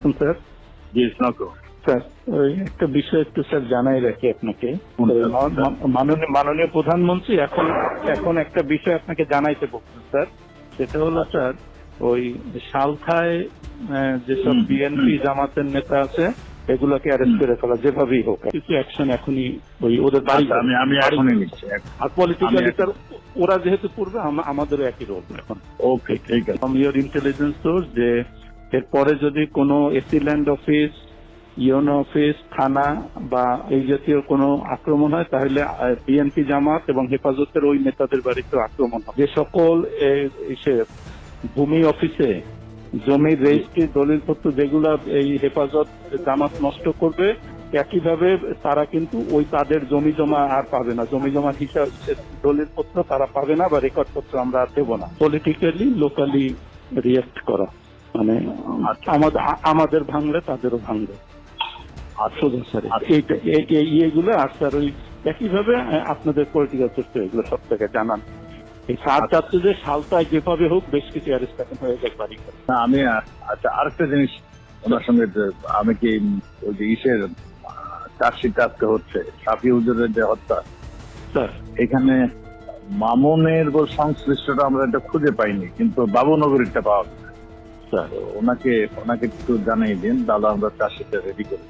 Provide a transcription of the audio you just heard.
Sir জি স্নাকো sir ওই একটা বিষয় একটু স্যার জানাই রাখি আপনাকে। মাননীয় প্রধানমন্ত্রী এখন একটা বিষয় আপনাকে জানাইতে বলছেন স্যার। সেটা হলো স্যার ওই সালখায় যেসব বিএনপি জামাতের নেতা আছে এগুলোকে অ্যারেস্ট করে ফেলা যেভাবেই হোক, কিছু অ্যাকশন এখনই ওই ওদের বাড়ি আমি এখনই নিচ্ছি। আর পলিটিক্যালি স্যার ওরা যেহেতু পূর্বে আমাদেরও একই রোল এখন। ওকে ঠিক আছে। ফ্রম ইওর ইন্টেলিজেন্স সোর্স যে এরপরে যদি কোনো AC land office, UNO office, থানা বা এই জাতীয় কোনো আক্রমণ হয় তাহলে বিএনপি জামাত এবং হেফাজতের ওই নেতাদের বাড়িতে আক্রমণ হয়। যে সকল ভূমি অফিসে জমির রেজিস্ট্রি দলিলপত্র যেগুলা এই হেফাজত জামাত নষ্ট করবে, একইভাবে তারা কিন্তু ওই তাদের জমি জমা আর পাবে না, জমি জমা হিসাব দলিলপত্র তারা পাবে না বা রেকর্ডপত্র আমরা আর দেবো না। পলিটিক্যালি লোকালি রিয়েক্ট করা, মানে আমাদের ভাঙলে তাদেরও ভাঙবে। এইগুলো আর স্যার ওই একইভাবে আপনাদের পলিটিক্যাল সোর্স এগুলো সব থেকে জানান। এই সার চাচ্ছে যে সালটায় যেভাবে হোক বেশ কিছু অ্যারেস্ট হয়ে যায় বাড়ি করে। আমি আচ্ছা আরেকটা জিনিস ওনার সঙ্গে আমি কি ওই যে ইসের চার্জশিট আজকে হচ্ছে সাফি হুজুরের যে হত্যা, স্যার এখানে মামুনের সংশ্লিষ্টটা আমরা এটা খুঁজে পাইনি, কিন্তু বাবুনগরীরটা পাওয়া গেছে। স্যার ওনাকে একটু জানিয়ে দিন, দাদা আমরা চার্জশিটটা রেডি করি।